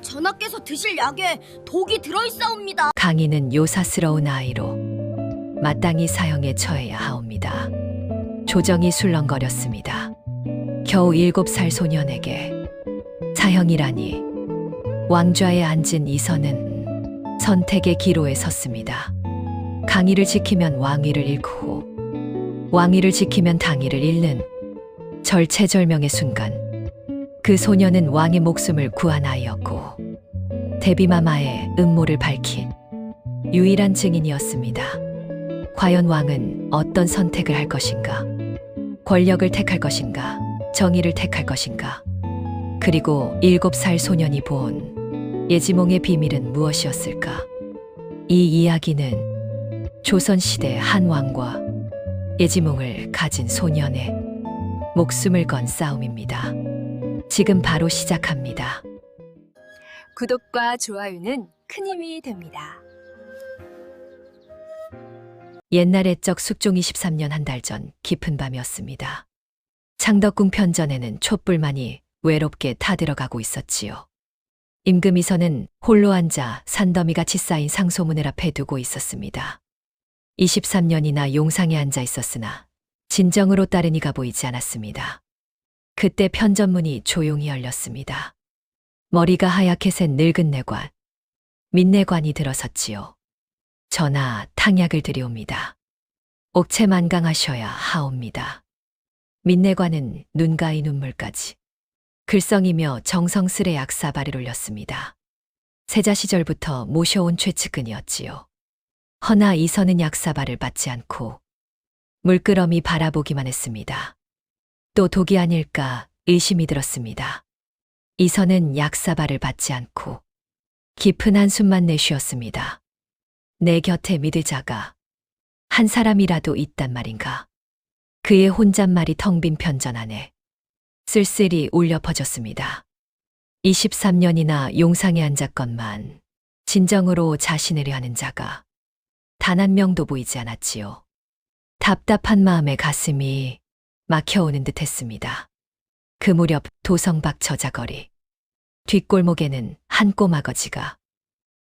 전하께서 드실 약에 독이 들어있사옵니다. 강희는 요사스러운 아이로 마땅히 사형에 처해야 하옵니다. 조정이 술렁거렸습니다. 겨우 7살 소년에게 사형이라니. 왕좌에 앉은 이선은 선택의 기로에 섰습니다. 강희를 지키면 왕위를 잃고 왕위를 지키면 당위를 잃는 절체절명의 순간, 그 소년은 왕의 목숨을 구한 아이였고 대비마마의 음모를 밝힌 유일한 증인이었습니다. 과연 왕은 어떤 선택을 할 것인가? 권력을 택할 것인가? 정의를 택할 것인가? 그리고 7살 소년이 본 예지몽의 비밀은 무엇이었을까? 이 이야기는 조선시대 한 왕과 예지몽을 가진 소년의 목숨을 건 싸움입니다. 지금 바로 시작합니다. 구독과 좋아요는 큰 힘이 됩니다. 옛날 옛적 숙종 23년 한 달 전 깊은 밤이었습니다. 창덕궁 편전에는 촛불만이 외롭게 타들어가고 있었지요. 임금이선은 홀로 앉아 산더미같이 쌓인 상소문을 앞에 두고 있었습니다. 23년이나 용상에 앉아 있었으나 진정으로 따른 이가 보이지 않았습니다. 그때 편전문이 조용히 열렸습니다. 머리가 하얗게 센 늙은 내관, 민내관이 들어섰지요. 전하, 탕약을 드리옵니다. 옥체만강하셔야 하옵니다. 민내관은 눈가의 눈물까지 글썽이며 정성스레 약사발을 올렸습니다. 세자 시절부터 모셔온 최측근이었지요. 허나 이선은 약사발을 받지 않고 물끄러미 바라보기만 했습니다. 또 독이 아닐까 의심이 들었습니다. 이선은 약사발을 받지 않고 깊은 한숨만 내쉬었습니다. 내 곁에 믿을 자가 한 사람이라도 있단 말인가. 그의 혼잣말이 텅 빈 편전 안에 쓸쓸히 울려 퍼졌습니다. 23년이나 용상에 앉았건만 진정으로 자신을 위하는 자가 단 한 명도 보이지 않았지요. 답답한 마음에 가슴이 막혀오는 듯 했습니다. 그 무렵 도성밖 저자거리 뒷골목에는 한 꼬마거지가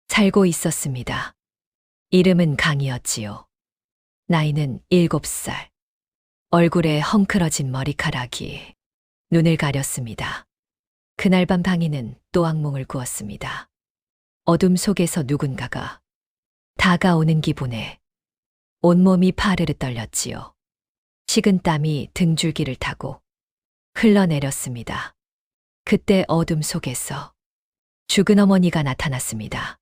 살고 있었습니다. 이름은 강이었지요. 나이는 7살. 얼굴에 헝클어진 머리카락이 눈을 가렸습니다. 그날 밤 방이는 또 악몽을 꾸었습니다. 어둠 속에서 누군가가 다가오는 기분에 온몸이 파르르 떨렸지요. 식은 땀이 등줄기를 타고 흘러내렸습니다. 그때 어둠 속에서 죽은 어머니가 나타났습니다.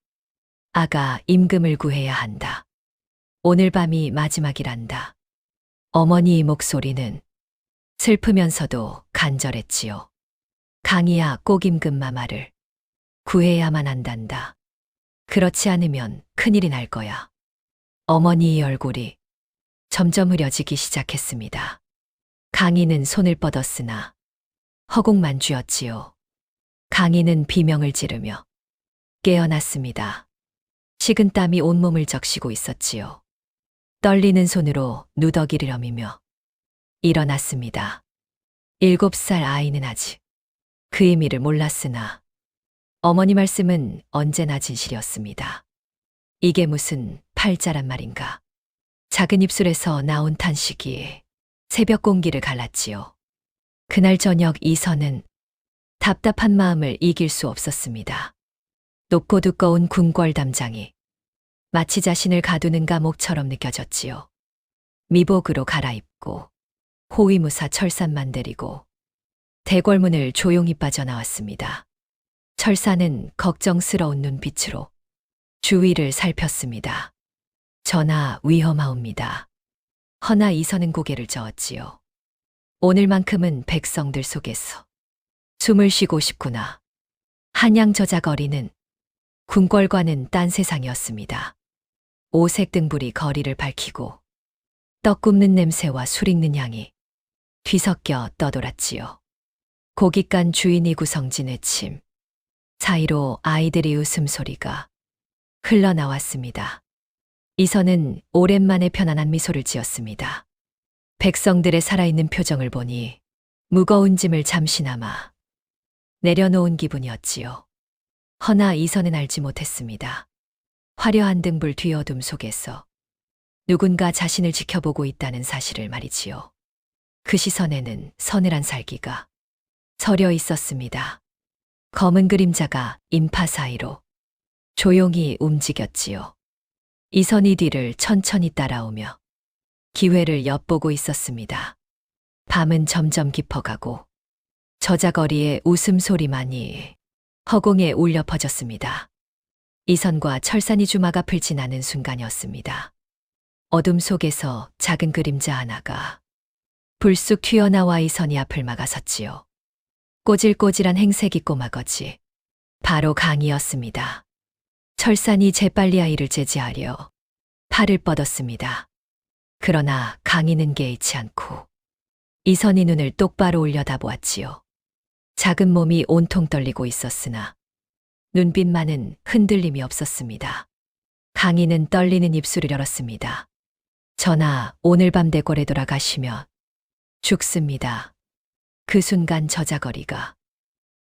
아가, 임금을 구해야 한다. 오늘 밤이 마지막이란다. 어머니의 목소리는 슬프면서도 간절했지요. 강이야, 꼭 임금 마마를 구해야만 한단다. 그렇지 않으면 큰일이 날 거야. 어머니의 얼굴이 점점 흐려지기 시작했습니다. 강희는 손을 뻗었으나 허공만 쥐었지요. 강희는 비명을 지르며 깨어났습니다. 식은 땀이 온몸을 적시고 있었지요. 떨리는 손으로 누더기를 어미며 일어났습니다. 7살 아이는 아직 그 의미를 몰랐으나 어머니 말씀은 언제나 진실이었습니다. 이게 무슨 팔자란 말인가. 작은 입술에서 나온 탄식이 새벽 공기를 갈랐지요. 그날 저녁 이선은 답답한 마음을 이길 수 없었습니다. 높고 두꺼운 궁궐 담장이 마치 자신을 가두는 감옥처럼 느껴졌지요. 미복으로 갈아입고 호위무사 철산만 데리고 대궐문을 조용히 빠져나왔습니다. 철사는 걱정스러운 눈빛으로 주위를 살폈습니다. 전하, 위험하옵니다. 허나 이선은 고개를 저었지요. 오늘만큼은 백성들 속에서 숨을 쉬고 싶구나. 한양 저자거리는 궁궐과는 딴 세상이었습니다. 오색 등불이 거리를 밝히고 떡 굽는 냄새와 술 익는 향이 뒤섞여 떠돌았지요. 고깃간 주인이 구성진 외침, 사이로 아이들의 웃음소리가 흘러나왔습니다. 이선은 오랜만에 편안한 미소를 지었습니다. 백성들의 살아있는 표정을 보니 무거운 짐을 잠시나마 내려놓은 기분이었지요. 허나 이선은 알지 못했습니다. 화려한 등불 뒤어둠 속에서 누군가 자신을 지켜보고 있다는 사실을 말이지요. 그 시선에는 서늘한 살기가 서려 있었습니다. 검은 그림자가 인파 사이로 조용히 움직였지요. 이선이 뒤를 천천히 따라오며 기회를 엿보고 있었습니다. 밤은 점점 깊어가고 저자거리의 웃음소리만이 허공에 울려 퍼졌습니다. 이선과 철산이 주막 앞을 지나는 순간이었습니다. 어둠 속에서 작은 그림자 하나가 불쑥 튀어나와 이선이 앞을 막아섰지요. 꼬질꼬질한 행색이 꼬마거지 바로 강이었습니다. 철산이 재빨리 아이를 제지하려 팔을 뻗었습니다. 그러나 강이는 개의치 않고 이선이 눈을 똑바로 올려다보았지요. 작은 몸이 온통 떨리고 있었으나 눈빛만은 흔들림이 없었습니다. 강이는 떨리는 입술을 열었습니다. 전하, 오늘 밤 대궐에 돌아가시면 죽습니다. 그 순간 저자거리가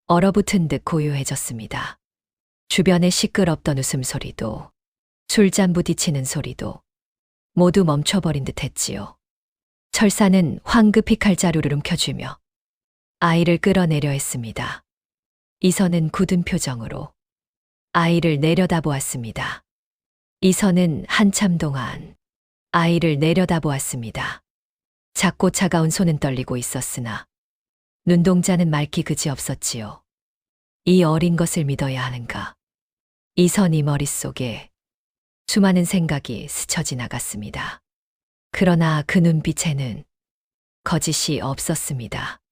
얼어붙은 듯 고요해졌습니다. 주변의 시끄럽던 웃음소리도 술잔 부딪히는 소리도 모두 멈춰버린 듯 했지요. 철사는 황급히 칼자루를 움켜쥐며 아이를 끌어내려 했습니다. 이선은 굳은 표정으로 아이를 내려다보았습니다. 이선은 한참 동안 아이를 내려다보았습니다. 작고 차가운 손은 떨리고 있었으나 눈동자는 맑기 그지없었지요. 이 어린 것을 믿어야 하는가? 이선이 머릿속에 수많은 생각이 스쳐 지나갔습니다. 그러나 그 눈빛에는 거짓이 없었습니다.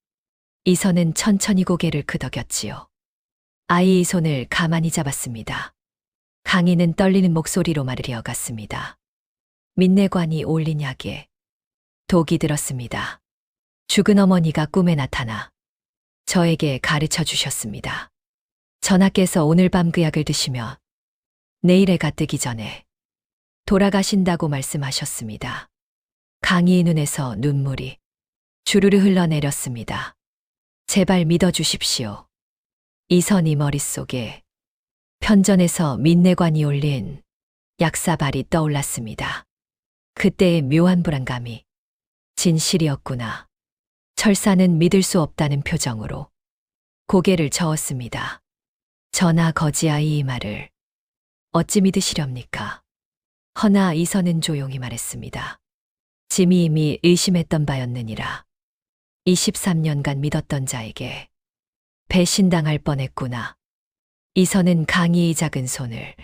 이선은 천천히 고개를 끄덕였지요. 아이의 손을 가만히 잡았습니다. 강이는 떨리는 목소리로 말을 이어갔습니다. 민내관이 올린 약에 독이 들었습니다. 죽은 어머니가 꿈에 나타나 저에게 가르쳐 주셨습니다. 전하께서 오늘 밤 그 약을 드시면 내일 해가 뜨기 전에 돌아가신다고 말씀하셨습니다. 강희의 눈에서 눈물이 주르르 흘러내렸습니다. 제발 믿어주십시오. 이선이 머릿속에 편전에서 민내관이 올린 약사발이 떠올랐습니다. 그때의 묘한 불안감이 진실이었구나. 철사는 믿을 수 없다는 표정으로 고개를 저었습니다. 전하 거지아이 이 말을 어찌 믿으시렵니까? 허나 이선은 조용히 말했습니다. 짐이 이미 의심했던 바였느니라. 23년간 믿었던 자에게 배신당할 뻔했구나. 이선은 강희의 작은 손을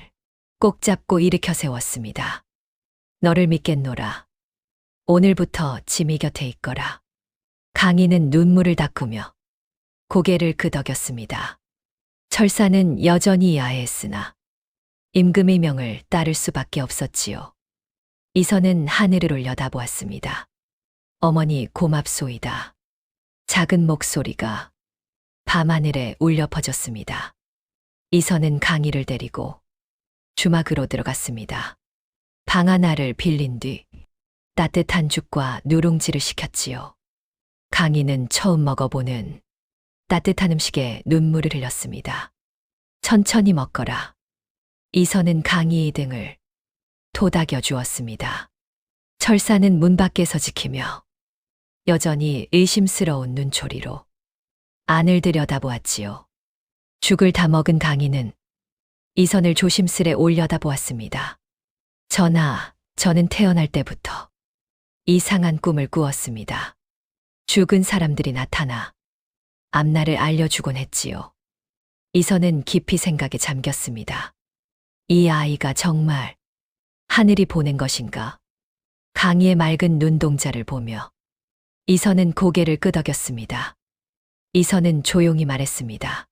꼭 잡고 일으켜 세웠습니다. 너를 믿겠노라. 오늘부터 짐이 곁에 있거라. 강희는 눈물을 닦으며 고개를 끄덕였습니다. 철사는 여전히 야해했으나 임금의 명을 따를 수밖에 없었지요. 이선은 하늘을 올려다보았습니다. 어머니 고맙소이다. 작은 목소리가 밤하늘에 울려 퍼졌습니다. 이선은 강희를 데리고 주막으로 들어갔습니다. 방 하나를 빌린 뒤 따뜻한 죽과 누룽지를 시켰지요. 강희는 처음 먹어보는 따뜻한 음식에 눈물을 흘렸습니다. 천천히 먹거라. 이선은 강희의 등을 토닥여 주었습니다. 철사는 문 밖에서 지키며 여전히 의심스러운 눈초리로 안을 들여다보았지요. 죽을 다 먹은 강희는 이선을 조심스레 올려다보았습니다. 전하, 저는 태어날 때부터 이상한 꿈을 꾸었습니다. 죽은 사람들이 나타나 앞날을 알려주곤 했지요. 이선은 깊이 생각에 잠겼습니다. 이 아이가 정말 하늘이 보낸 것인가? 강희의 맑은 눈동자를 보며 이선은 고개를 끄덕였습니다. 이선은 조용히 말했습니다.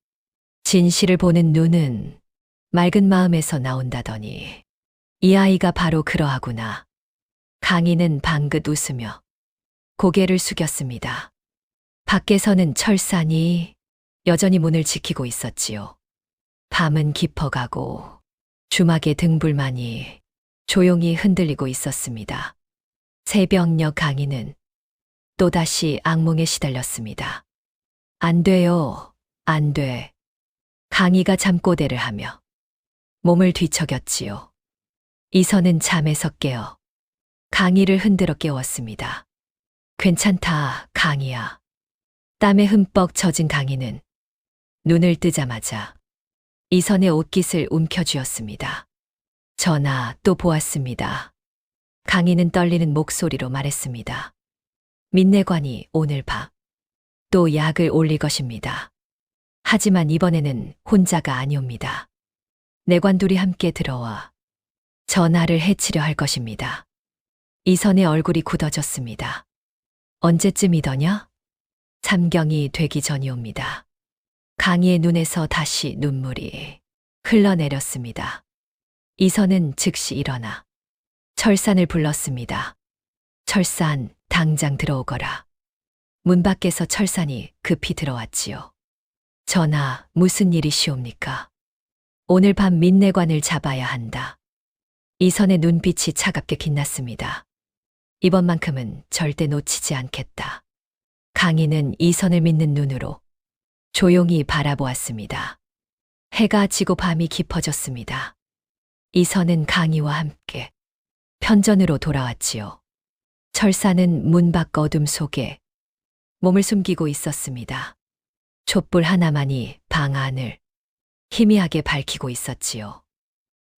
진실을 보는 눈은 맑은 마음에서 나온다더니 이 아이가 바로 그러하구나. 강희는 방긋 웃으며 고개를 숙였습니다. 밖에서는 철산이 여전히 문을 지키고 있었지요. 밤은 깊어가고 주막의 등불만이 조용히 흔들리고 있었습니다. 새벽녘 강희는 또다시 악몽에 시달렸습니다. 안 돼요. 안 돼. 강희가 잠꼬대를 하며 몸을 뒤척였지요. 이선은 잠에서 깨어 강희를 흔들어 깨웠습니다. 괜찮다, 강희야. 땀에 흠뻑 젖은 강희는 눈을 뜨자마자 이선의 옷깃을 움켜쥐었습니다. 전하, 또 보았습니다. 강희는 떨리는 목소리로 말했습니다. 민내관이 오늘 밤 또 약을 올릴 것입니다. 하지만 이번에는 혼자가 아니옵니다. 내관 둘이 함께 들어와 전하를 해치려 할 것입니다. 이선의 얼굴이 굳어졌습니다. 언제쯤이더냐? 잠경이 되기 전이옵니다. 강희의 눈에서 다시 눈물이 흘러내렸습니다. 이선은 즉시 일어나 철산을 불렀습니다. 철산, 당장 들어오거라. 문 밖에서 철산이 급히 들어왔지요. 전하, 무슨 일이시옵니까? 오늘 밤 민내관을 잡아야 한다. 이선의 눈빛이 차갑게 빛났습니다. 이번만큼은 절대 놓치지 않겠다. 강희는 이선을 믿는 눈으로 조용히 바라보았습니다. 해가 지고 밤이 깊어졌습니다. 이선은 강희와 함께 편전으로 돌아왔지요. 철사는 문 밖 어둠 속에 몸을 숨기고 있었습니다. 촛불 하나만이 방 안을 희미하게 밝히고 있었지요.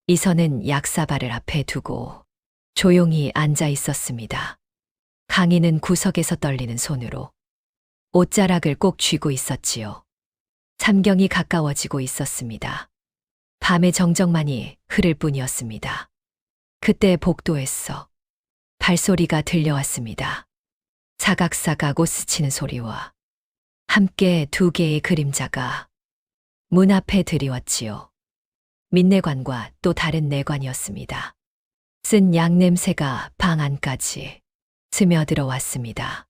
이선은 약사발을 앞에 두고 조용히 앉아 있었습니다. 강희는 구석에서 떨리는 손으로 옷자락을 꼭 쥐고 있었지요. 잠경이 가까워지고 있었습니다. 밤의 정적만이 흐를 뿐이었습니다. 그때 복도에서 발소리가 들려왔습니다. 사각사각 옷 스치는 소리와 함께 두 개의 그림자가 문 앞에 들이왔지요. 민내관과 또 다른 내관이었습니다. 쓴 약 냄새가 방 안까지 스며들어 왔습니다.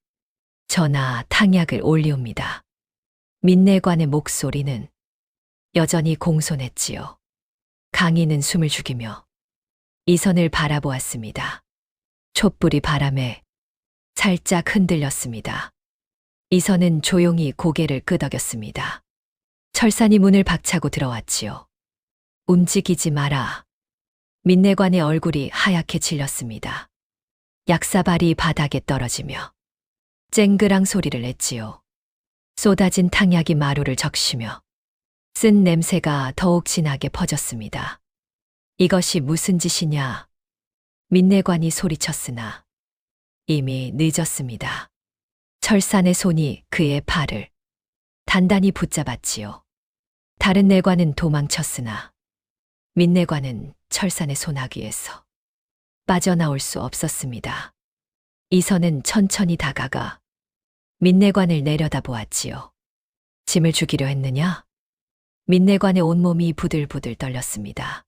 전하, 탕약을 올리옵니다. 민내관의 목소리는 여전히 공손했지요. 강희는 숨을 죽이며 이선을 바라보았습니다. 촛불이 바람에 살짝 흔들렸습니다. 이선은 조용히 고개를 끄덕였습니다. 철산이 문을 박차고 들어왔지요. 움직이지 마라. 민내관의 얼굴이 하얗게 질렸습니다. 약사발이 바닥에 떨어지며 쨍그랑 소리를 냈지요. 쏟아진 탕약이 마루를 적시며 쓴 냄새가 더욱 진하게 퍼졌습니다. 이것이 무슨 짓이냐? 민내관이 소리쳤으나 이미 늦었습니다. 철산의 손이 그의 팔을 단단히 붙잡았지요. 다른 내관은 도망쳤으나 민내관은 철산의 손아귀에서 빠져나올 수 없었습니다. 이선은 천천히 다가가 민내관을 내려다보았지요. 짐을 죽이려 했느냐? 민내관의 온몸이 부들부들 떨렸습니다.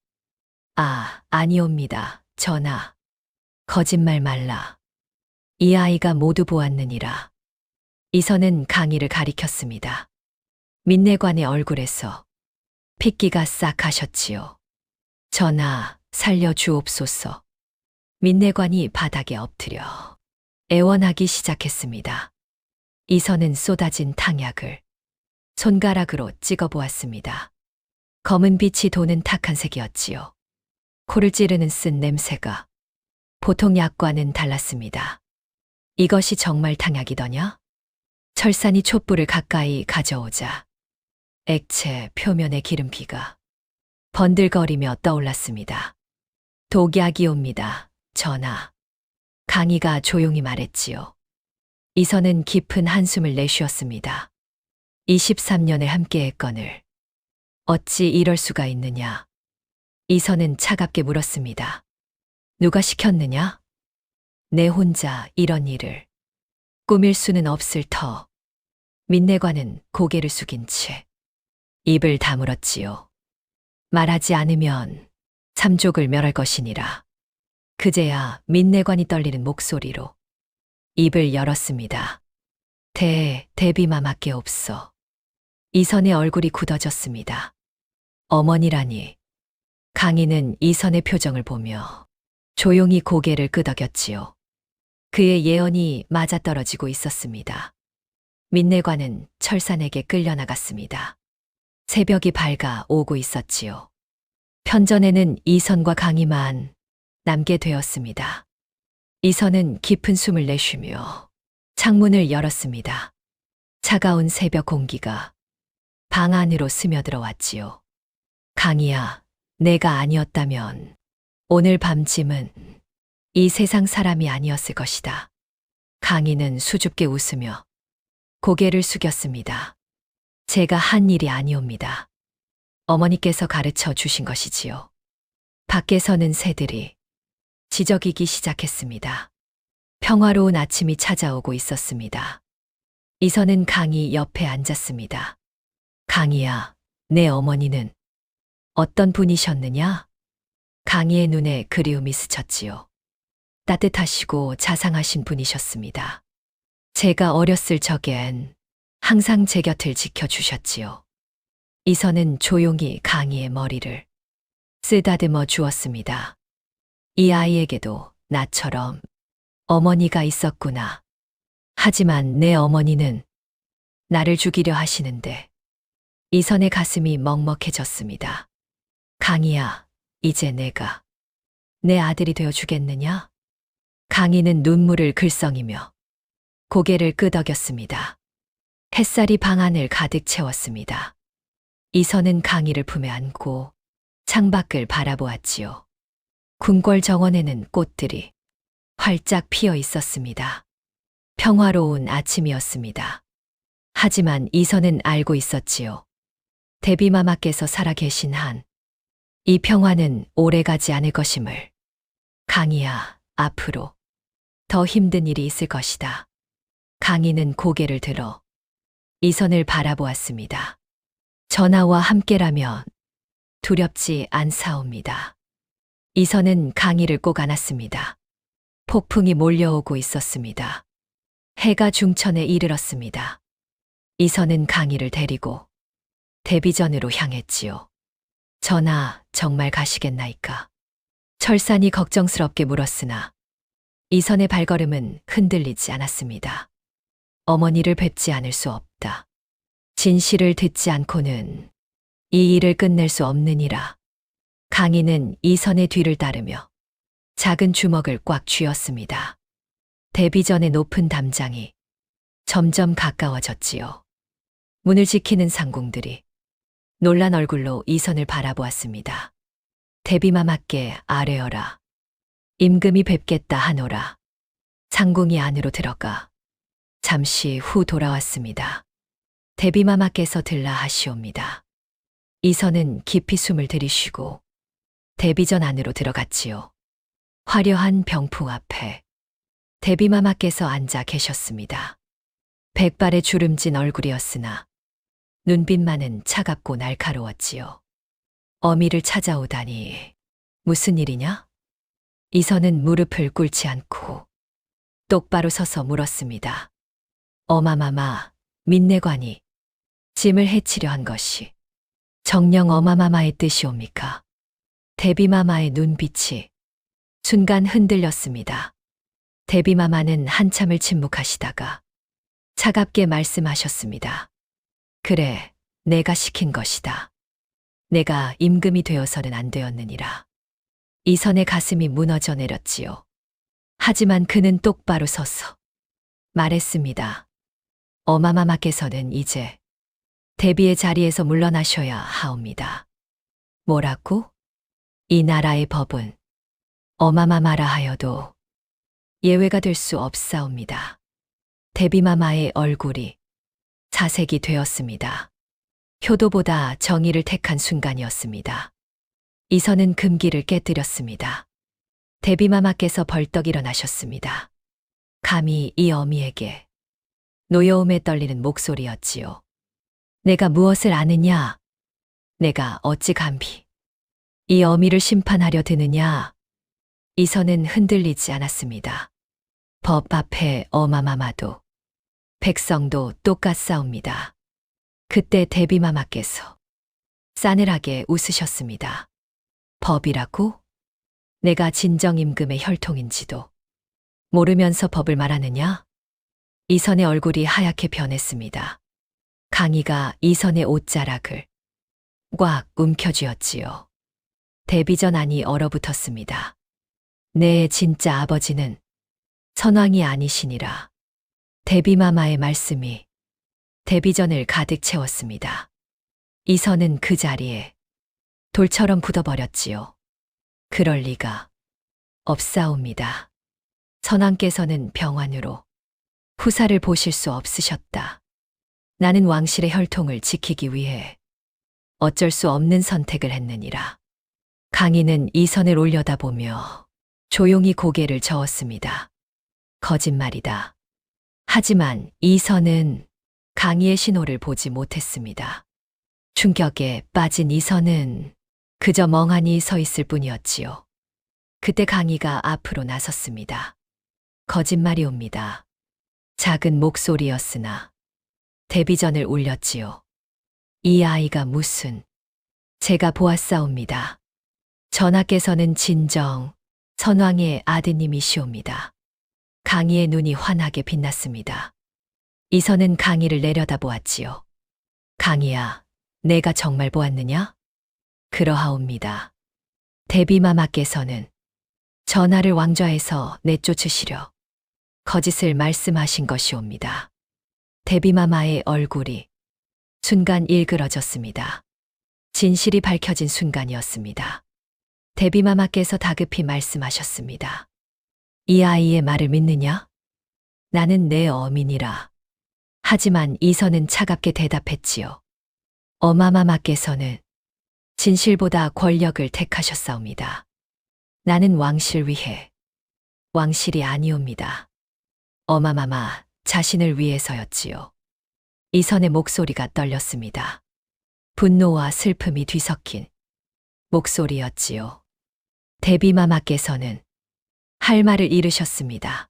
아니옵니다, 전하. 거짓말 말라. 이 아이가 모두 보았느니라. 이선은 강희를 가리켰습니다. 민내관의 얼굴에서 핏기가 싹 가셨지요. 전하, 살려주옵소서. 민내관이 바닥에 엎드려 애원하기 시작했습니다. 이선은 쏟아진 탕약을 손가락으로 찍어보았습니다. 검은 빛이 도는 탁한 색이었지요. 코를 찌르는 쓴 냄새가 보통 약과는 달랐습니다. 이것이 정말 탕약이더냐? 철산이 촛불을 가까이 가져오자 액체 표면의 기름기가 번들거리며 떠올랐습니다. 독약이옵니다, 전하. 강희가 조용히 말했지요. 이선은 깊은 한숨을 내쉬었습니다. 23년을 함께했거늘 어찌 이럴 수가 있느냐? 이선은 차갑게 물었습니다. 누가 시켰느냐? 내 혼자 이런 일을 꾸밀 수는 없을 터. 민내관은 고개를 숙인 채 입을 다물었지요. 말하지 않으면 삼족을 멸할 것이니라. 그제야 민내관이 떨리는 목소리로 입을 열었습니다. 대비마마께 없어. 이선의 얼굴이 굳어졌습니다. 어머니라니. 강희는 이선의 표정을 보며 조용히 고개를 끄덕였지요. 그의 예언이 맞아떨어지고 있었습니다. 민내관은 철산에게 끌려나갔습니다. 새벽이 밝아 오고 있었지요. 편전에는 이선과 강희만 남게 되었습니다. 이선은 깊은 숨을 내쉬며 창문을 열었습니다. 차가운 새벽 공기가 방 안으로 스며들어왔지요. 강희야, 내가 아니었다면 오늘 밤 짐은 이 세상 사람이 아니었을 것이다. 강희는 수줍게 웃으며 고개를 숙였습니다. 제가 한 일이 아니옵니다. 어머니께서 가르쳐 주신 것이지요. 밖에서는 새들이 지저귀기 시작했습니다. 평화로운 아침이 찾아오고 있었습니다. 이선은 강희 옆에 앉았습니다. 강희야, 내 어머니는 어떤 분이셨느냐? 강희의 눈에 그리움이 스쳤지요. 따뜻하시고 자상하신 분이셨습니다. 제가 어렸을 적엔 항상 제 곁을 지켜주셨지요. 이선은 조용히 강희의 머리를 쓰다듬어 주었습니다. 이 아이에게도 나처럼 어머니가 있었구나. 하지만 내 어머니는 나를 죽이려 하시는데 이선의 가슴이 먹먹해졌습니다. 강희야, 이제 내가 내 아들이 되어 주겠느냐? 강희는 눈물을 글썽이며 고개를 끄덕였습니다. 햇살이 방 안을 가득 채웠습니다. 이선은 강희를 품에 안고 창밖을 바라보았지요. 궁궐 정원에는 꽃들이 활짝 피어 있었습니다. 평화로운 아침이었습니다. 하지만 이선은 알고 있었지요. 대비마마께서 살아계신 한 이 평화는 오래가지 않을 것임을. 강희야, 앞으로 더 힘든 일이 있을 것이다. 강희는 고개를 들어 이선을 바라보았습니다. 전하와 함께라면 두렵지 않사옵니다. 이선은 강희를 꼭 안았습니다. 폭풍이 몰려오고 있었습니다. 해가 중천에 이르렀습니다. 이선은 강희를 데리고 대비전으로 향했지요. 전하, 정말 가시겠나이까? 철산이 걱정스럽게 물었으나 이선의 발걸음은 흔들리지 않았습니다. 어머니를 뵙지 않을 수 없다. 진실을 듣지 않고는 이 일을 끝낼 수 없느니라. 강희는 이선의 뒤를 따르며 작은 주먹을 꽉 쥐었습니다. 대비전의 높은 담장이 점점 가까워졌지요. 문을 지키는 상궁들이 놀란 얼굴로 이선을 바라보았습니다. 대비마마께 아뢰어라. 임금이 뵙겠다 하노라. 상궁이 안으로 들어가 잠시 후 돌아왔습니다. 대비마마께서 들라 하시옵니다. 이선은 깊이 숨을 들이쉬고 대비전 안으로 들어갔지요. 화려한 병풍 앞에 대비마마께서 앉아 계셨습니다. 백발의 주름진 얼굴이었으나 눈빛만은 차갑고 날카로웠지요. 어미를 찾아오다니 무슨 일이냐? 이선은 무릎을 꿇지 않고 똑바로 서서 물었습니다. 어마마마, 민내관이 짐을 해치려 한 것이 정녕 어마마마의 뜻이옵니까? 대비마마의 눈빛이 순간 흔들렸습니다. 대비마마는 한참을 침묵하시다가 차갑게 말씀하셨습니다. 그래, 내가 시킨 것이다. 내가 임금이 되어서는 안 되었느니라. 이선의 가슴이 무너져 내렸지요. 하지만 그는 똑바로 서서 말했습니다. 어마마마께서는 이제 대비의 자리에서 물러나셔야 하옵니다. 뭐라고? 이 나라의 법은 어마마마라 하여도 예외가 될 수 없사옵니다. 대비마마의 얼굴이 자색이 되었습니다. 효도보다 정의를 택한 순간이었습니다. 이선은 금기를 깨뜨렸습니다. 대비마마께서 벌떡 일어나셨습니다. 감히 이 어미에게 노여움에 떨리는 목소리였지요. 내가 무엇을 아느냐? 내가 어찌 감히 이 어미를 심판하려 드느냐? 이선은 흔들리지 않았습니다. 법 앞에 어마마마도 백성도 똑같사옵니다. 그때 대비마마께서 싸늘하게 웃으셨습니다. 법이라고? 내가 진정 임금의 혈통인지도 모르면서 법을 말하느냐? 이선의 얼굴이 하얗게 변했습니다. 강희가 이선의 옷자락을 꽉 움켜쥐었지요. 데뷔전 안이 얼어붙었습니다. 내 진짜 아버지는 선왕이 아니시니라. 데뷔마마의 말씀이 데뷔전을 가득 채웠습니다. 이선은 그 자리에 돌처럼 굳어버렸지요. 그럴 리가 없사옵니다. 선왕께서는 병환으로 후사를 보실 수 없으셨다. 나는 왕실의 혈통을 지키기 위해 어쩔 수 없는 선택을 했느니라. 강희는 이선을 올려다보며 조용히 고개를 저었습니다. 거짓말이다. 하지만 이선은 강희의 신호를 보지 못했습니다. 충격에 빠진 이선은 그저 멍하니 서 있을 뿐이었지요. 그때 강희가 앞으로 나섰습니다. 거짓말이옵니다. 작은 목소리였으나 데뷔전을 울렸지요. 이 아이가 무슨, 제가 보았사옵니다. 전하께서는 진정 선왕의 아드님이시옵니다. 강희의 눈이 환하게 빛났습니다. 이선은 강희를 내려다보았지요. 강희야, 내가 정말 보았느냐? 그러하옵니다. 데뷔마마께서는 전하를 왕좌에서 내쫓으시려 거짓을 말씀하신 것이옵니다. 데뷔마마의 얼굴이 순간 일그러졌습니다. 진실이 밝혀진 순간이었습니다. 데뷔마마께서 다급히 말씀하셨습니다. 이 아이의 말을 믿느냐? 나는 내 어민이라. 하지만 이선은 차갑게 대답했지요. 어마마마께서는 진실보다 권력을 택하셨사옵니다. 나는 왕실 위해 왕실이 아니옵니다. 어마마마 자신을 위해서였지요. 이선의 목소리가 떨렸습니다. 분노와 슬픔이 뒤섞인 목소리였지요. 데뷔마마께서는 할 말을 잃으셨습니다.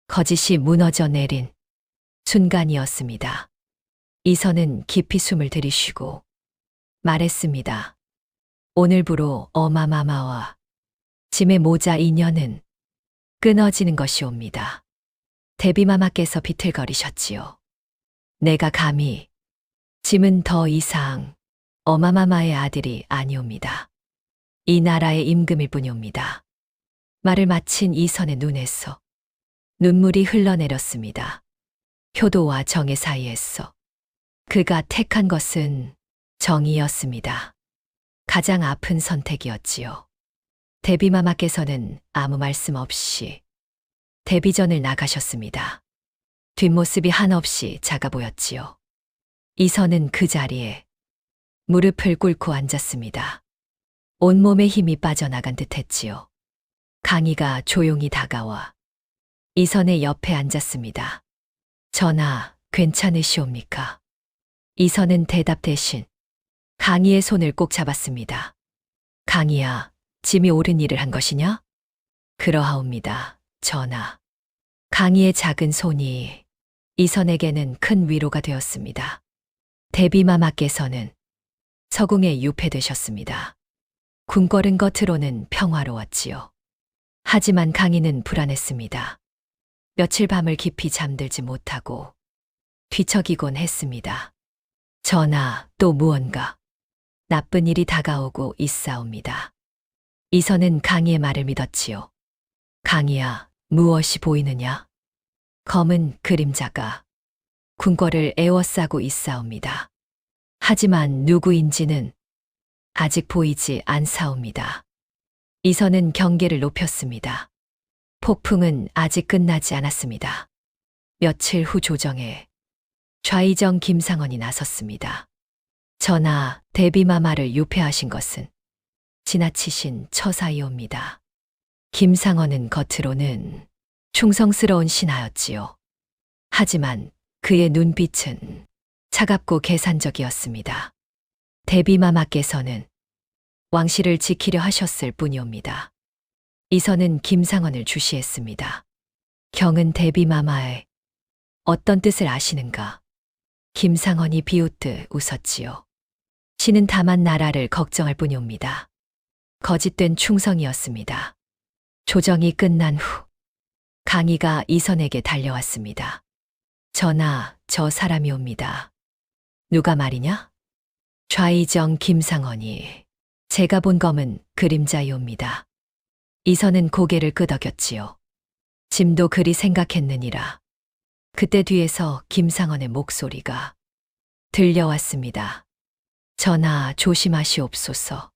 거짓이 무너져 내린 순간이었습니다. 이선은 깊이 숨을 들이쉬고 말했습니다. 오늘부로 어마마마와 짐의 모자 인연은 끊어지는 것이옵니다. 데뷔마마께서 비틀거리셨지요. 내가 감히 짐은 더 이상 어마마마의 아들이 아니옵니다. 이 나라의 임금일 뿐이옵니다. 말을 마친 이선의 눈에서 눈물이 흘러내렸습니다. 효도와 정의 사이에서 그가 택한 것은 정의였습니다. 가장 아픈 선택이었지요. 데뷔마마께서는 아무 말씀 없이 데뷔전을 나가셨습니다. 뒷모습이 한없이 작아 보였지요. 이선은 그 자리에 무릎을 꿇고 앉았습니다. 온몸에 힘이 빠져나간 듯 했지요. 강희가 조용히 다가와 이선의 옆에 앉았습니다. 전하, 괜찮으시옵니까? 이선은 대답 대신 강희의 손을 꼭 잡았습니다. 강희야, 짐이 옳은 일을 한 것이냐? 그러하옵니다, 전하. 강희의 작은 손이 이선에게는 큰 위로가 되었습니다. 데뷔마마께서는 서궁에 유폐되셨습니다. 궁궐은 겉으로는 평화로웠지요. 하지만 강희는 불안했습니다. 며칠 밤을 깊이 잠들지 못하고 뒤척이곤 했습니다. 전하, 또 무언가 나쁜 일이 다가오고 있사옵니다. 이선은 강희의 말을 믿었지요. 강희야, 무엇이 보이느냐? 검은 그림자가 궁궐을 에워싸고 있사옵니다. 하지만 누구인지는 아직 보이지 않사옵니다. 이선은 경계를 높였습니다. 폭풍은 아직 끝나지 않았습니다. 며칠 후 조정에 좌의정 김상원이 나섰습니다. 전하, 데뷔마마를 유폐하신 것은 지나치신 처사이옵니다. 김상원은 겉으로는 충성스러운 신하였지요. 하지만 그의 눈빛은 차갑고 계산적이었습니다. 데뷔마마께서는 왕실을 지키려 하셨을 뿐이옵니다. 이선은 김상원을 주시했습니다. 경은 데뷔마마의 어떤 뜻을 아시는가? 김상원이 비웃듯 웃었지요. 신은 다만 나라를 걱정할 뿐이옵니다. 거짓된 충성이었습니다. 조정이 끝난 후 강희가 이선에게 달려왔습니다. 전하, 저 사람이옵니다. 누가 말이냐? 좌의정 김상헌이 제가 본 검은 그림자이옵니다. 이선은 고개를 끄덕였지요. 짐도 그리 생각했느니라. 그때 뒤에서 김상헌의 목소리가 들려왔습니다. 전하 조심하시옵소서.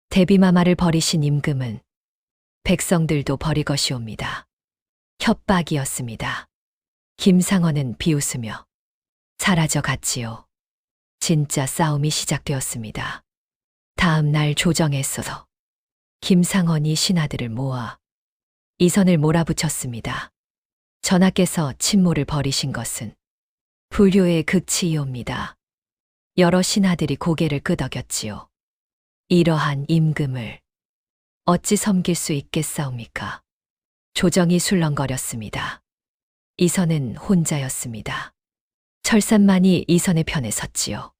대비마마를 버리신 임금은 백성들도 버릴 것이옵니다. 협박이었습니다. 김상헌은 비웃으며 사라져 갔지요. 진짜 싸움이 시작되었습니다. 다음 날 조정에서 김상헌이 신하들을 모아 이선을 몰아붙였습니다. 전하께서 침몰을 벌이신 것은 불효의 극치이옵니다. 여러 신하들이 고개를 끄덕였지요. 이러한 임금을 어찌 섬길 수 있겠사옵니까? 조정이 술렁거렸습니다. 이선은 혼자였습니다. 철산만이 이선의 편에 섰지요.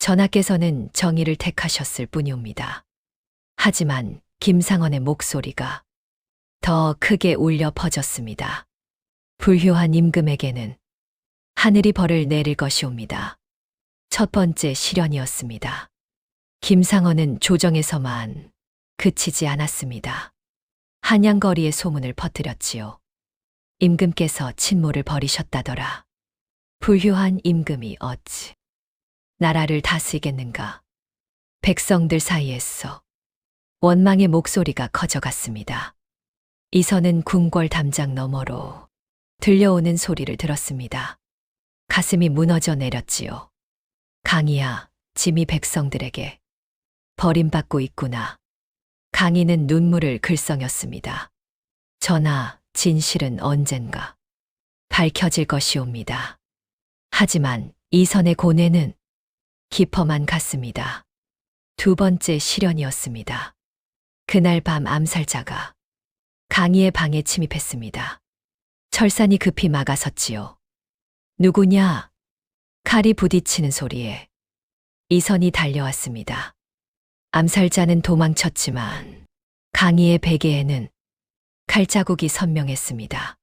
전하께서는 정의를 택하셨을 뿐이옵니다. 하지만 김상헌의 목소리가 더 크게 울려 퍼졌습니다. 불효한 임금에게는 하늘이 벌을 내릴 것이옵니다. 첫 번째 시련이었습니다. 김상헌은 조정에서만 그치지 않았습니다. 한양거리에 소문을 퍼뜨렸지요. 임금께서 침몰을 벌이셨다더라. 불효한 임금이 어찌 나라를 다스리겠는가. 백성들 사이에서 원망의 목소리가 커져갔습니다. 이선은 궁궐 담장 너머로 들려오는 소리를 들었습니다. 가슴이 무너져 내렸지요. 강희야, 짐이 백성들에게 버림받고 있구나. 강희는 눈물을 글썽였습니다. 전하, 진실은 언젠가 밝혀질 것이옵니다. 하지만 이선의 고뇌는 깊어만 갔습니다. 두 번째 시련이었습니다. 그날 밤 암살자가 강희의 방에 침입했습니다. 철산이 급히 막아섰지요. 누구냐? 칼이 부딪히는 소리에 이선이 달려왔습니다. 암살자는 도망쳤지만 강희의 베개에는 칼자국이 선명했습니다.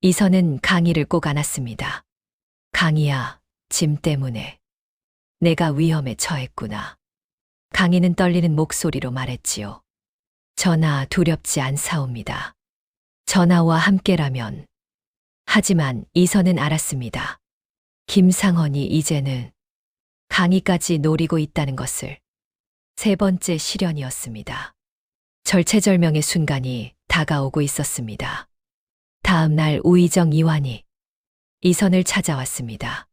이선은 강희를 꼭 안았습니다. 강희야, 짐 때문에 내가 위험에 처했구나. 강희는 떨리는 목소리로 말했지요. 전하, 두렵지 않사옵니다. 전하와 함께라면. 하지만 이선은 알았습니다. 김상헌이 이제는 강희까지 노리고 있다는 것을. 세 번째 시련이었습니다. 절체절명의 순간이 다가오고 있었습니다. 다음 날 우의정 이완이 이선을 찾아왔습니다.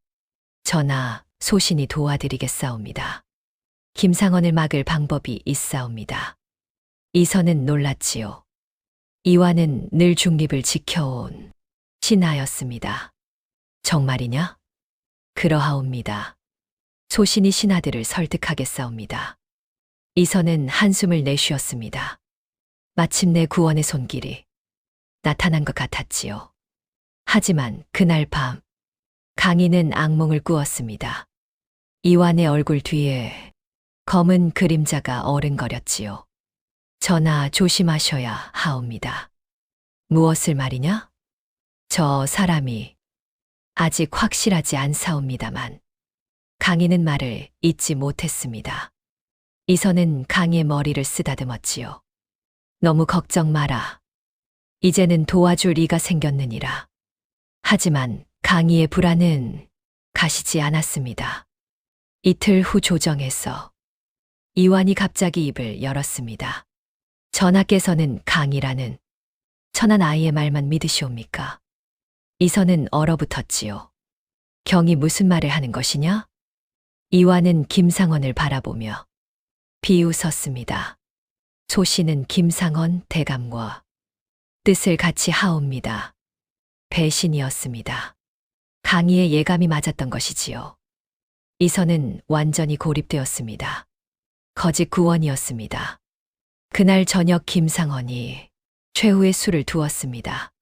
전하, 소신이 도와드리겠사옵니다. 김상헌을 막을 방법이 있사옵니다. 이선은 놀랐지요. 이완은 늘 중립을 지켜온 신하였습니다. 정말이냐? 그러하옵니다. 소신이 신하들을 설득하겠사옵니다. 이선은 한숨을 내쉬었습니다. 마침내 구원의 손길이 나타난 것 같았지요. 하지만 그날 밤 강희는 악몽을 꾸었습니다. 이완의 얼굴 뒤에 검은 그림자가 어른거렸지요. 전하, 조심하셔야 하옵니다. 무엇을 말이냐? 저 사람이 아직 확실하지 않사옵니다만. 강희는 말을 잇지 못했습니다. 이선은 강희의 머리를 쓰다듬었지요. 너무 걱정 마라. 이제는 도와줄 이가 생겼느니라. 하지만 강희의 불안은 가시지 않았습니다. 이틀 후 조정에서 이완이 갑자기 입을 열었습니다. 전하께서는 강희라는 천한 아이의 말만 믿으시옵니까? 이선은 얼어붙었지요. 경이 무슨 말을 하는 것이냐? 이완은 김상헌을 바라보며 비웃었습니다. 소신은 김상헌 대감과 뜻을 같이 하옵니다. 배신이었습니다. 강희의 예감이 맞았던 것이지요. 이선은 완전히 고립되었습니다. 거짓 구원이었습니다. 그날 저녁 김상헌이 최후의 술을 두었습니다.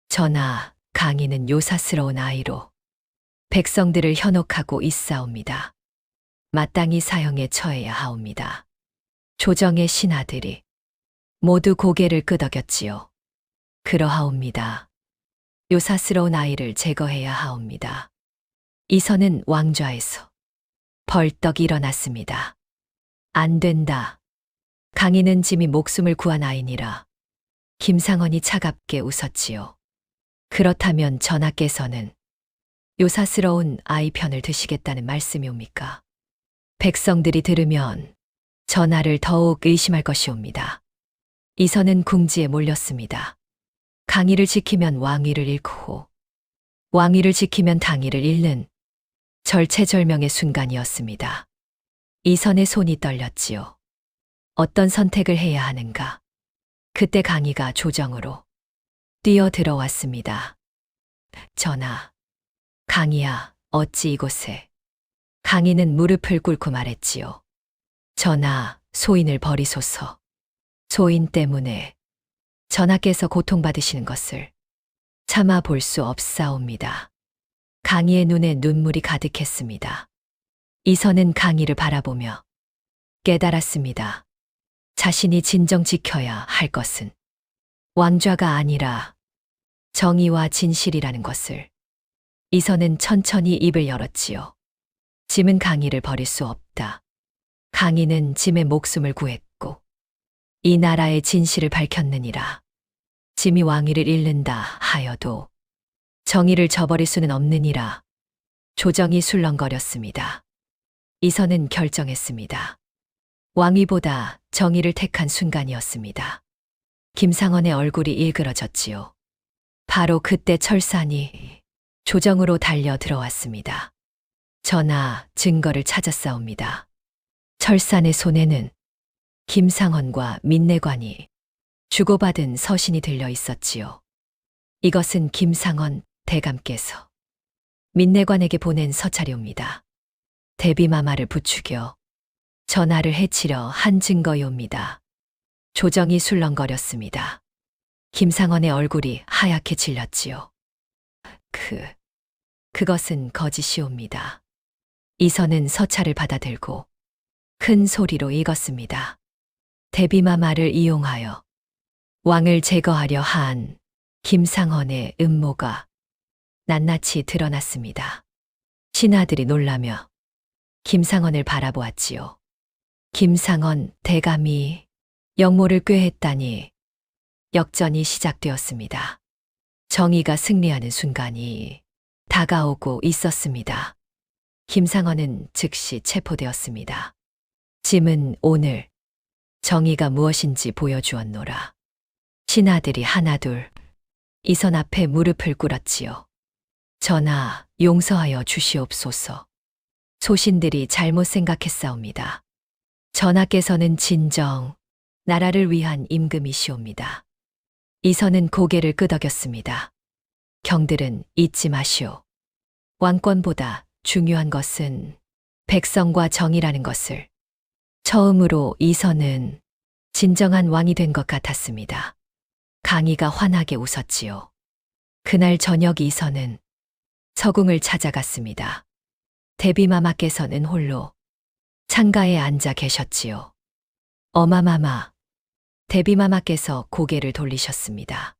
전하, 강희는 요사스러운 아이로 백성들을 현혹하고 있사옵니다. 마땅히 사형에 처해야 하옵니다. 조정의 신하들이 모두 고개를 끄덕였지요. 그러하옵니다. 요사스러운 아이를 제거해야 하옵니다. 이선은 왕좌에서 벌떡 일어났습니다. 안 된다. 강인은 짐이 목숨을 구한 아이니라. 김상헌이 차갑게 웃었지요. 그렇다면 전하께서는 요사스러운 아이 편을 드시겠다는 말씀이옵니까? 백성들이 들으면 전하를 더욱 의심할 것이옵니다. 이선은 궁지에 몰렸습니다. 강의를 지키면 왕위를 잃고 왕위를 지키면 당위를 잃는 절체절명의 순간이었습니다. 이선의 손이 떨렸지요. 어떤 선택을 해야 하는가? 그때 강희가 조정으로 뛰어 들어왔습니다. 전하, 강희야, 어찌 이곳에? 강희는 무릎을 꿇고 말했지요. 전하, 소인을 버리소서. 소인 때문에 전하께서 고통받으시는 것을 참아 볼 수 없사옵니다. 강희의 눈에 눈물이 가득했습니다. 이선은 강희를 바라보며 깨달았습니다. 자신이 진정 지켜야 할 것은 왕좌가 아니라 정의와 진실이라는 것을. 이선은 천천히 입을 열었지요. 짐은 강희를 버릴 수 없다. 강희는 짐의 목숨을 구했고 이 나라의 진실을 밝혔느니라. 짐이 왕위를 잃는다 하여도 정의를 저버릴 수는 없느니라. 조정이 술렁거렸습니다. 이선은 결정했습니다. 왕위보다 정의를 택한 순간이었습니다. 김상헌의 얼굴이 일그러졌지요. 바로 그때 철산이 조정으로 달려 들어왔습니다. 전하, 증거를 찾았사옵니다. 철산의 손에는 김상헌과 민내관이 주고받은 서신이 들려 있었지요. 이것은 김상헌 대감께서 민내관에게 보낸 서찰이옵니다. 대비마마를 부추겨 전하를 해치려 한 증거이옵니다. 조정이 술렁거렸습니다. 김상헌의 얼굴이 하얗게 질렸지요. 그것은 거짓이옵니다. 이선은 서찰을 받아들고 큰 소리로 읽었습니다. 대비마마를 이용하여 왕을 제거하려 한 김상헌의 음모가 낱낱이 드러났습니다. 신하들이 놀라며 김상헌을 바라보았지요. 김상헌 대감이 역모를 꾀했다니 역전이 시작되었습니다. 정의가 승리하는 순간이 다가오고 있었습니다. 김상헌은 즉시 체포되었습니다. 짐은 오늘 정의가 무엇인지 보여주었노라. 신하들이 하나둘 이선 앞에 무릎을 꿇었지요. 전하, 용서하여 주시옵소서. 소신들이 잘못 생각했사옵니다. 전하께서는 진정 나라를 위한 임금이시옵니다. 이선은 고개를 끄덕였습니다. 경들은 잊지 마시오. 왕권보다 중요한 것은 백성과 정의라는 것을. 처음으로 이선은 진정한 왕이 된 것 같았습니다. 강희가 환하게 웃었지요. 그날 저녁 이선은 서궁을 찾아갔습니다. 대비마마께서는 홀로 창가에 앉아 계셨지요. 어마마마, 대비마마께서 고개를 돌리셨습니다.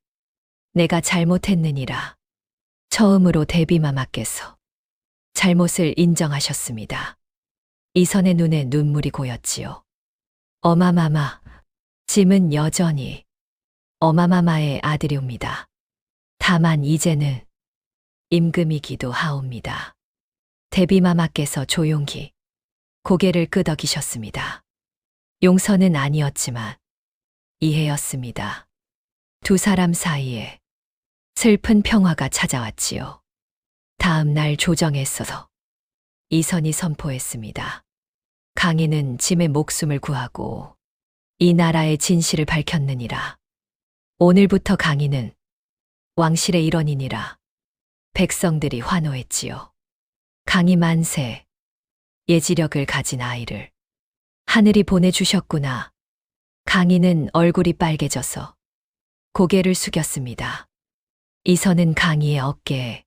내가 잘못했느니라. 처음으로 대비마마께서 잘못을 인정하셨습니다. 이선의 눈에 눈물이 고였지요. 어마마마, 짐은 여전히 어마마마의 아들이옵니다. 다만 이제는 임금이기도 하옵니다. 대비마마께서 조용히 고개를 끄덕이셨습니다. 용서는 아니었지만 이해였습니다. 두 사람 사이에 슬픈 평화가 찾아왔지요. 다음 날 조정에서 이선이 선포했습니다. 강희는 짐의 목숨을 구하고 이 나라의 진실을 밝혔느니라. 오늘부터 강희는 왕실의 일원이니라. 백성들이 환호했지요. 강희 만세, 예지력을 가진 아이를 하늘이 보내주셨구나. 강희는 얼굴이 빨개져서 고개를 숙였습니다. 이선은 강희의 어깨에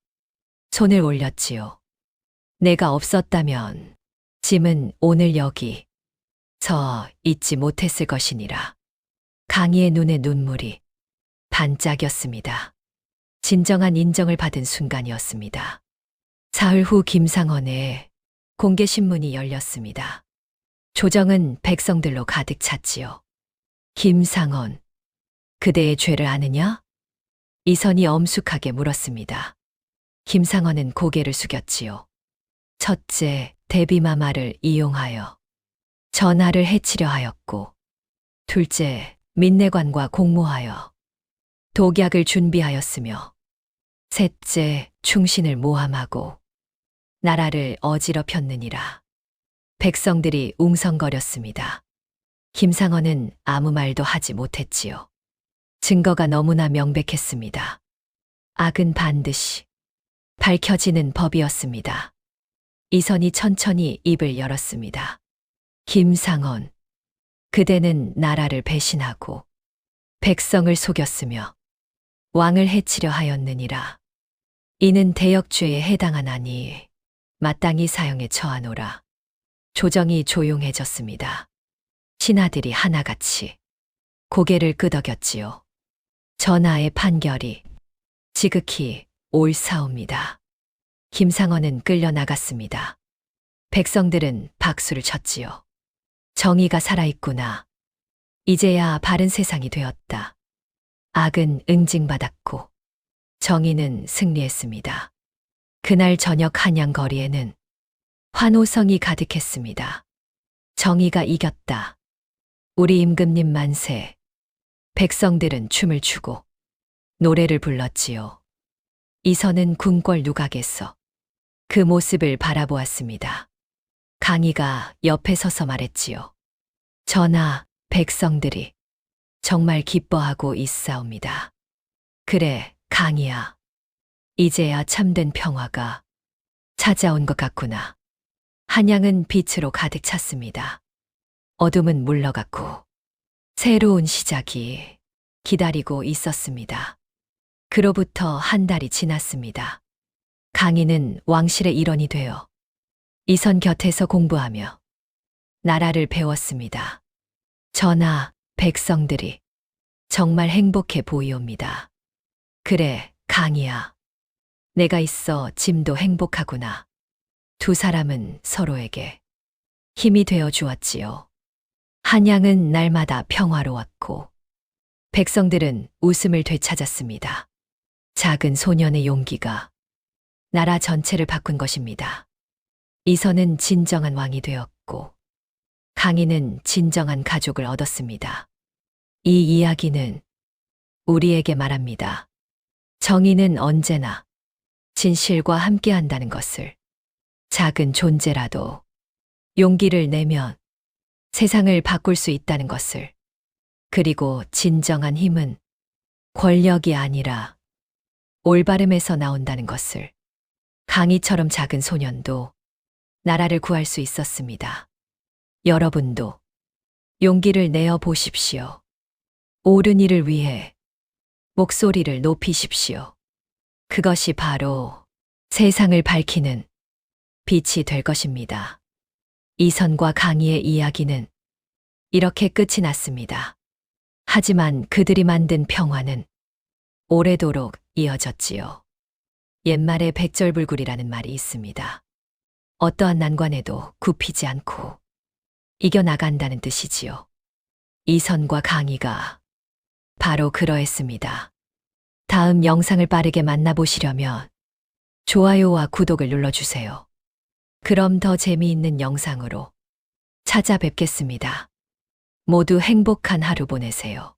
손을 올렸지요. 내가 없었다면 짐은 오늘 여기 서 있지 못했을 것이니라. 강희의 눈에 눈물이 반짝였습니다. 진정한 인정을 받은 순간이었습니다. 사흘 후 김상헌의 공개 신문이 열렸습니다. 조정은 백성들로 가득 찼지요. 김상원, 그대의 죄를 아느냐? 이선이 엄숙하게 물었습니다. 김상원은 고개를 숙였지요. 첫째, 대비마마를 이용하여 전하를 해치려 하였고, 둘째, 민내관과 공모하여 독약을 준비하였으며, 셋째, 충신을 모함하고 나라를 어지럽혔느니라. 백성들이 웅성거렸습니다. 김상원은 아무 말도 하지 못했지요. 증거가 너무나 명백했습니다. 악은 반드시 밝혀지는 법이었습니다. 이선이 천천히 입을 열었습니다. 김상원, 그대는 나라를 배신하고 백성을 속였으며 왕을 해치려 하였느니라. 이는 대역죄에 해당하나니 마땅히 사형에 처하노라. 조정이 조용해졌습니다. 신하들이 하나같이 고개를 끄덕였지요. 전하의 판결이 지극히 옳사옵니다. 김상원은 끌려나갔습니다. 백성들은 박수를 쳤지요. 정의가 살아있구나. 이제야 바른 세상이 되었다. 악은 응징받았고 정의는 승리했습니다. 그날 저녁 한양 거리에는 환호성이 가득했습니다. 정의가 이겼다. 우리 임금님 만세. 백성들은 춤을 추고 노래를 불렀지요. 이선은 궁궐 누각에서 그 모습을 바라보았습니다. 강희가 옆에 서서 말했지요. 전하, 백성들이 정말 기뻐하고 있사옵니다. 그래, 강희야. 이제야 참된 평화가 찾아온 것 같구나. 한양은 빛으로 가득 찼습니다. 어둠은 물러갔고 새로운 시작이 기다리고 있었습니다. 그로부터 한 달이 지났습니다. 강희는 왕실의 일원이 되어 이선 곁에서 공부하며 나라를 배웠습니다. 전하, 백성들이 정말 행복해 보이옵니다. 그래, 강희야. 내가 있어 짐도 행복하구나. 두 사람은 서로에게 힘이 되어 주었지요. 한양은 날마다 평화로웠고 백성들은 웃음을 되찾았습니다. 작은 소년의 용기가 나라 전체를 바꾼 것입니다. 이선은 진정한 왕이 되었고 강희는 진정한 가족을 얻었습니다. 이 이야기는 우리에게 말합니다. 정의는 언제나 진실과 함께한다는 것을. 작은 존재라도 용기를 내면 세상을 바꿀 수 있다는 것을. 그리고 진정한 힘은 권력이 아니라 올바름에서 나온다는 것을. 강희처럼 작은 소년도 나라를 구할 수 있었습니다. 여러분도 용기를 내어 보십시오. 옳은 일을 위해 목소리를 높이십시오. 그것이 바로 세상을 밝히는 빛이 될 것입니다. 이선과 강희의 이야기는 이렇게 끝이 났습니다. 하지만 그들이 만든 평화는 오래도록 이어졌지요. 옛말에 백절불굴이라는 말이 있습니다. 어떠한 난관에도 굽히지 않고 이겨나간다는 뜻이지요. 이선과 강희가 바로 그러했습니다. 다음 영상을 빠르게 만나보시려면 좋아요와 구독을 눌러주세요. 그럼 더 재미있는 영상으로 찾아뵙겠습니다. 모두 행복한 하루 보내세요.